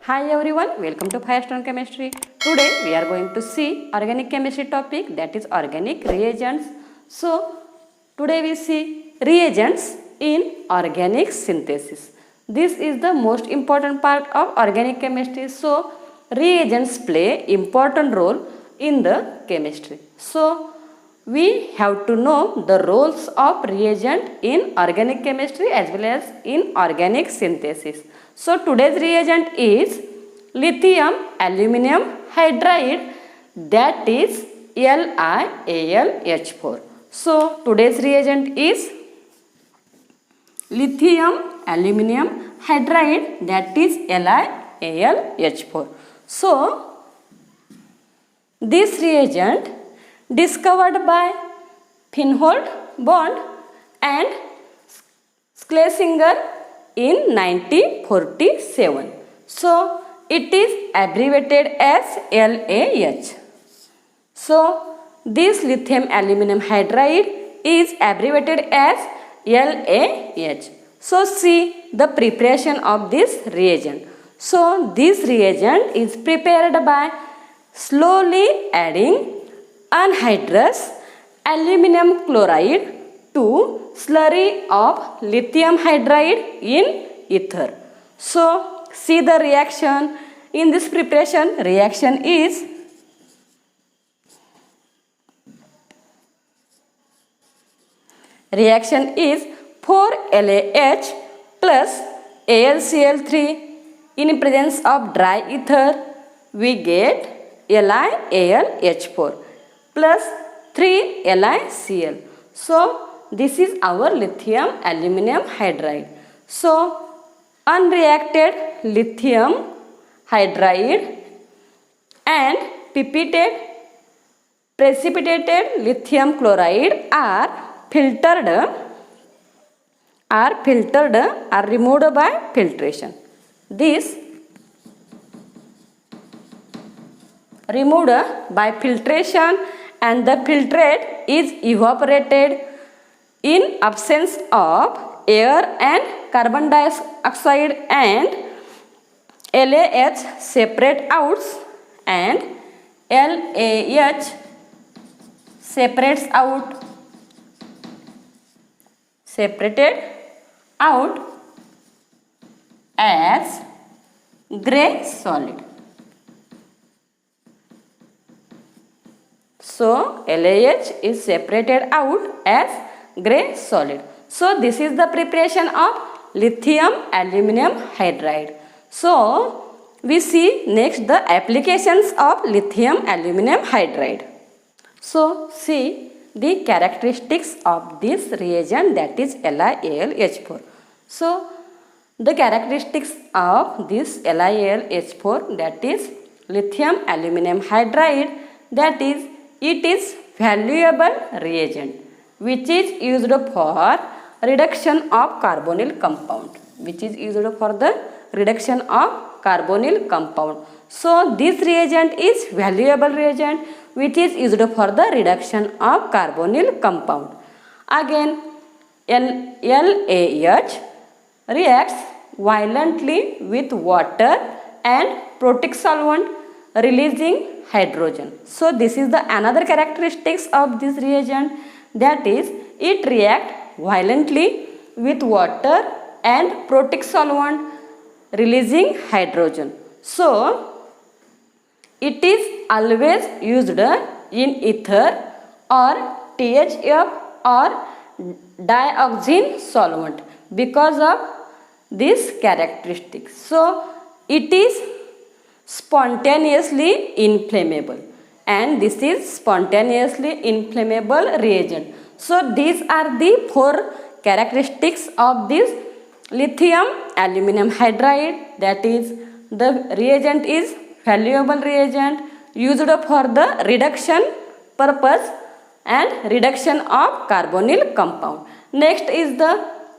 Hi everyone, welcome to Firestone Chemistry. Today we are going to see organic chemistry topic, that is organic reagents. So today we see reagents in organic synthesis. This is the most important part of organic chemistry. So reagents play important role in the chemistry. So we have to know the roles of reagent in organic chemistry as well as in organic synthesis. So today's reagent is lithium aluminum hydride, that is LiAlH4. So today's reagent is lithium aluminum hydride, that is LiAlH4. So this reagent discovered by Feinhold Bond and Schlesinger in 1947. So it is abbreviated as LAH. So this lithium aluminum hydride is abbreviated as LAH. So see the preparation of this reagent. So this reagent is prepared by slowly adding anhydrous aluminum chloride to slurry of lithium hydride in ether. So see the reaction in this preparation. Reaction is Reaction is 4LAH plus AlCl3 in presence of dry ether. We get LiAlH4 plus 3LiCl. So this is our lithium aluminum hydride. So unreacted lithium hydride and precipitated lithium chloride are removed by filtration. This removed by filtration and the filtrate is evaporated in absence of air and carbon dioxide, and LAH separate out and LAH separated out as gray solid. So LAH is separated out as gray solid. So this is the preparation of lithium aluminum hydride. So we see next the applications of lithium aluminum hydride. So see the characteristics of this reagent, that is LiAlH4. So the characteristics of this LiAlH4, that is lithium aluminum hydride, that is it is valuable reagent which is used for reduction of carbonyl compound, So this reagent is valuable reagent which is used for the reduction of carbonyl compound. Again, LAH reacts violently with water and protic solvent, releasing hydrogen. So this is the another characteristics of this reagent, that is it reacts violently with water and protic solvent, releasing hydrogen. So it is always used in ether or THF or dioxin solvent because of this characteristic. So it is spontaneously inflammable, and this is spontaneously inflammable reagent. So these are the four characteristics of this lithium aluminum hydride, that is the reagent is valuable reagent used for the reduction purpose and reduction of carbonyl compound. Next is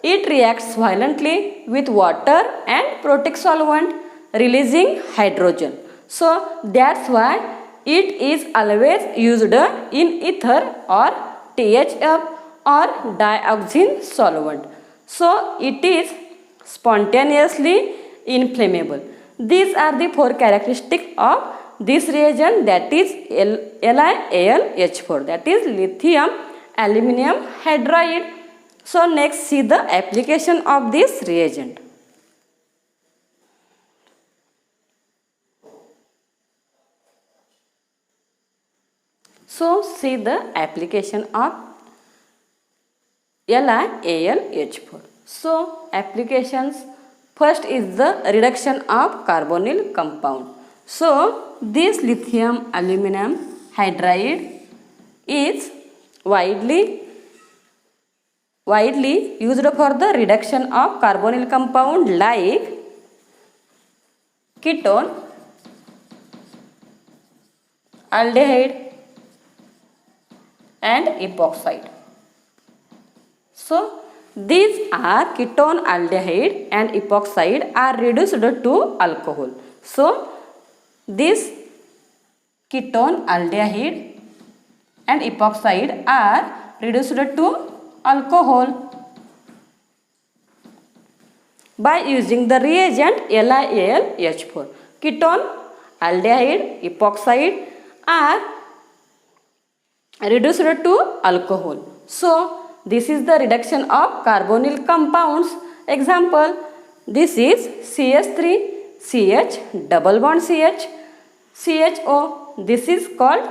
it reacts violently with water and protic solvent, releasing hydrogen. So that's why it is always used in ether or THF or dioxin solvent. So it is spontaneously inflammable. These are the four characteristics of this reagent, that is LiAlH4, that is lithium aluminum hydride. So next see the application of this reagent. So see the application of LiAlH4. So applications, first is the reduction of carbonyl compound. So this lithium aluminum hydride is widely used for the reduction of carbonyl compound like ketone, aldehyde and epoxide. So these are ketone, aldehyde and epoxide are reduced to alcohol. So this ketone, aldehyde and epoxide are reduced to alcohol by using the reagent LiAlH4. Ketone, aldehyde, epoxide are reduced to alcohol. So this is the reduction of carbonyl compounds. Example, this is CH3, CH, double bond CH, CHO. This is called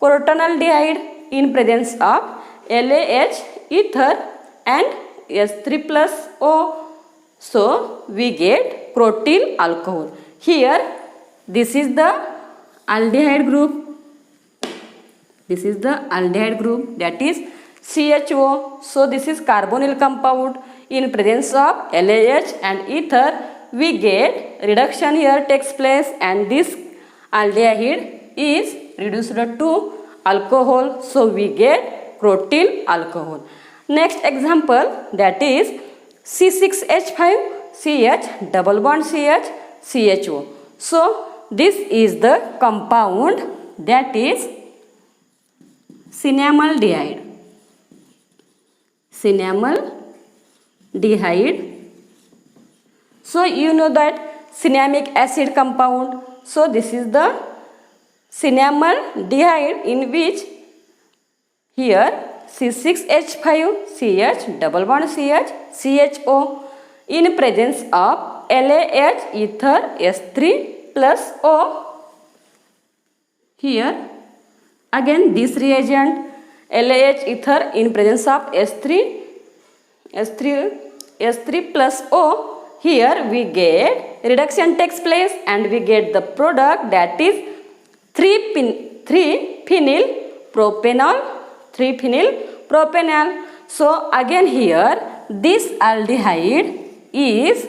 crotonaldehyde in presence of LaH, ether and S3 plus O. So we get crotyl alcohol. Here this is the aldehyde group. This is the aldehyde group, that is CHO. So this is carbonyl compound in presence of LaH and ether. We get reduction here takes place and this aldehyde is reduced to alcohol. So we get crotyl alcohol. Next example, that is C6H5CH double bond CH CHO. So this is the compound, that is cinnamaldehyde. Cinnamaldehyde. So you know that cinnamic acid compound. So this is the cinnamaldehyde in which here C6H5CH double bond CH CHO in presence of LaH, ether, S3 plus O. Here again this reagent LaH, ether in presence of S3 plus O. Here we get reduction takes place and we get the product, that is 3-phenyl propanol. So again here this aldehyde is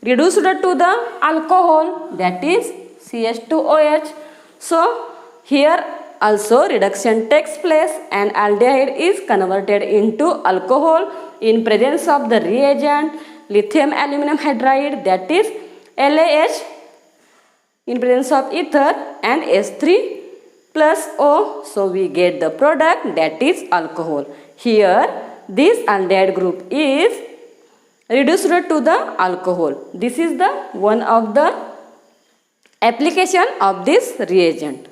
reduced to the alcohol, that is CH2OH. So here also reduction takes place and aldehyde is converted into alcohol in presence of the reagent lithium aluminum hydride, that is LaH in presence of ether and S3 plus O. So we get the product, that is alcohol. Here this aldehyde group is reduced to the alcohol. This is the one of the application of this reagent.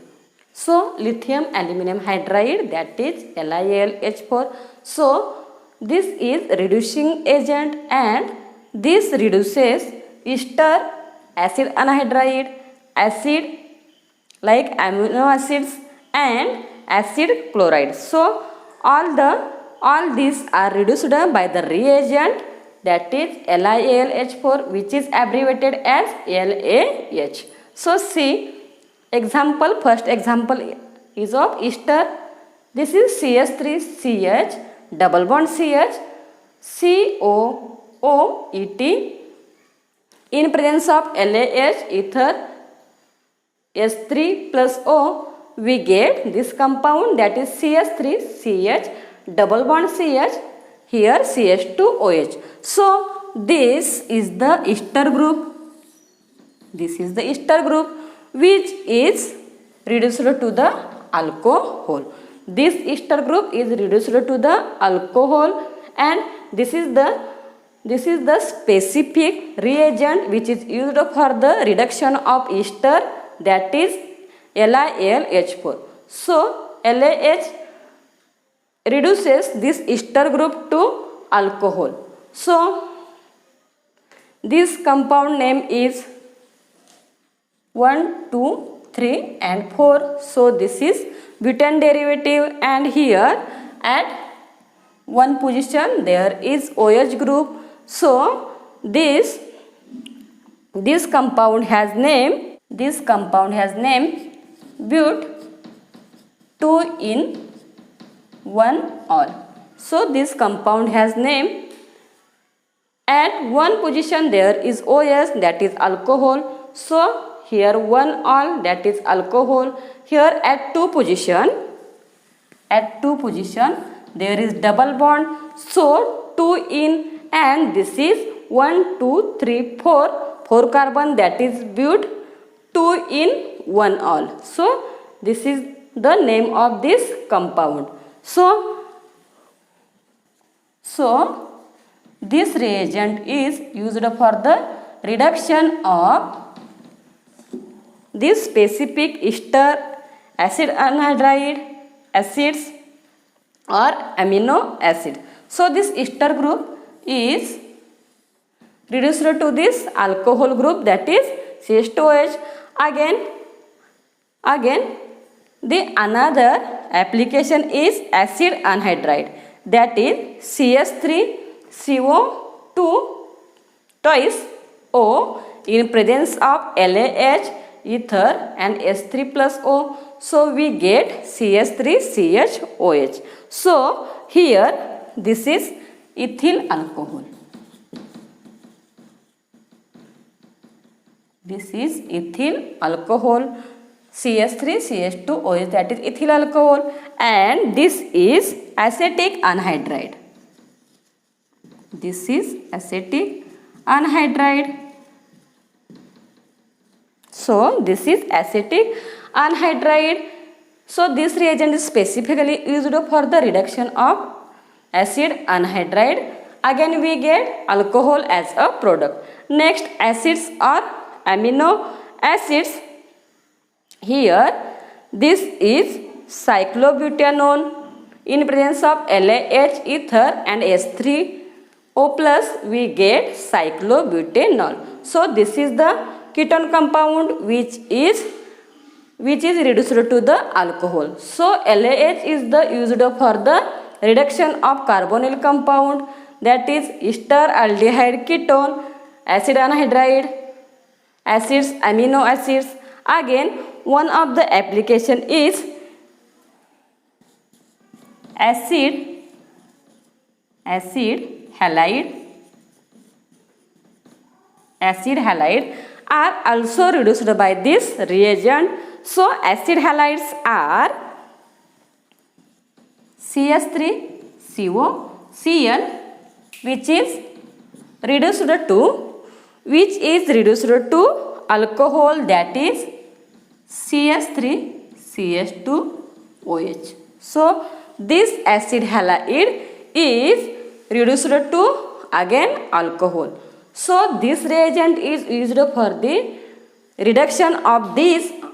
So lithium aluminum hydride, that is LiAlH4. So this is reducing agent and this reduces ester, acid anhydride, acid like amino acids and acid chloride. So all these are reduced by the reagent, that is LiAlH4, which is abbreviated as LaH. So see example, first example is of ester. This is CH3CH double bond CH COOET in presence of LaH, ether, S3 plus O. We get this compound, that is CH3CH double bond CH, here CH2OH. So this is the ester group. This is the ester group which is reduced to the alcohol. This ester group is reduced to the alcohol and this is the this is the specific reagent which is used for the reduction of ester, that is LiLH4. So LiH reduces this ester group to alcohol. So this compound name is 1, 2, 3 and 4. So this is butane derivative, and here at one position there is OH group. So this compound has name but 2 in 1 all. So this compound has name. At one position there is OS, that is alcohol. So here 1 all, that is alcohol. Here at two position there is double bond. So 2 in, and this is 1, 2, 3, 4 carbon, that is but 2 in 1 all. So this is the name of this compound. So this reagent is used for the reduction of this specific ester, acid anhydride, acids or amino acid. So this ester group is reduced to this alcohol group, that is CH2OH. Again the another application is acid anhydride, that is CH3CO2 twice O in presence of LaH, ether and S3 plus O. So we get CH3CHOH. So here this is ethyl alcohol. This is ethyl alcohol, CH3CH2OH, that is ethyl alcohol, and this is acetic anhydride. This is acetic anhydride. So this is acetic anhydride. So this reagent is specifically used for the reduction of acid anhydride. Again we get alcohol as a product. Next, acids or amino acids. Here this is cyclobutanone in presence of LaH, ether and S3O plus, we get cyclobutanol. So this is the ketone compound which is reduced to the alcohol. So LaH is the used for the reduction of carbonyl compound, that is ester aldehyde ketone, acid anhydride, acids, amino acids. Again one of the application is acid halide are also reduced by this reagent. So acid halides are CH3COCl, which is reduced to alcohol, that is CH3CH2OH. So this acid halide is reduced to again alcohol. So this reagent is used for the reduction of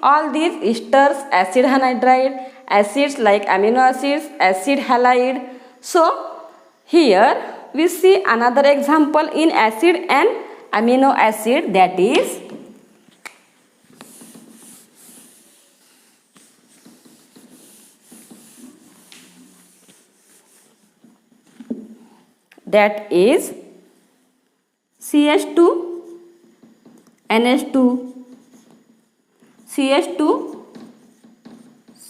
all these esters, acid anhydride, acids like amino acids, acid halide. So here we see another example in acid and amino acid, that is CH2, NH2, CH2,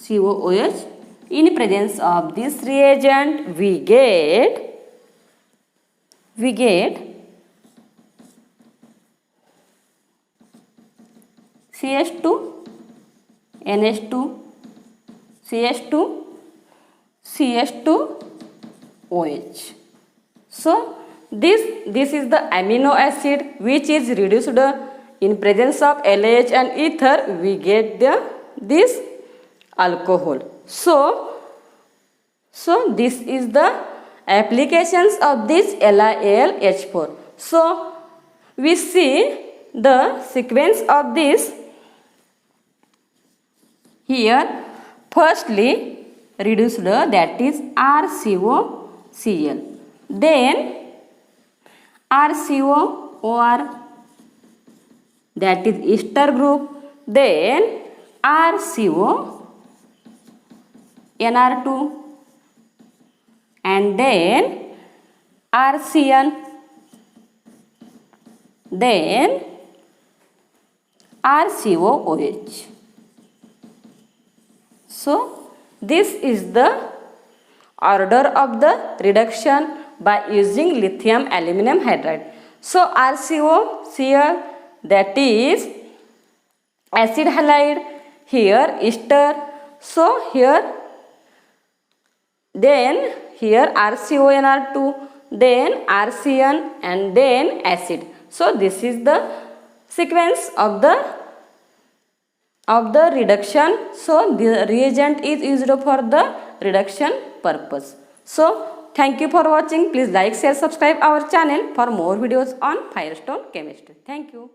COOH. In presence of this reagent we get CH2, NH2, CH2, CH2OH. So this is the amino acid which is reduced in presence of LH and ether, we get this alcohol. So this is the applications of this LiAlH4. So we see the sequence of this here. Firstly, reduced, that is RCOCl, then RCOOR, that is ester group, then RCONR2, and then RCN, then RCOOH. So this is the order of the reduction by using lithium aluminum hydride. So RCOCl, that is acid halide, here ester, so here, then here RCONR2, then RCN, and then acid. So this is the sequence of the reduction. So the reagent is used for the reduction purpose. So thank you for watching. Please like, share, subscribe our channel for more videos on Firestone chemistry. Thank you.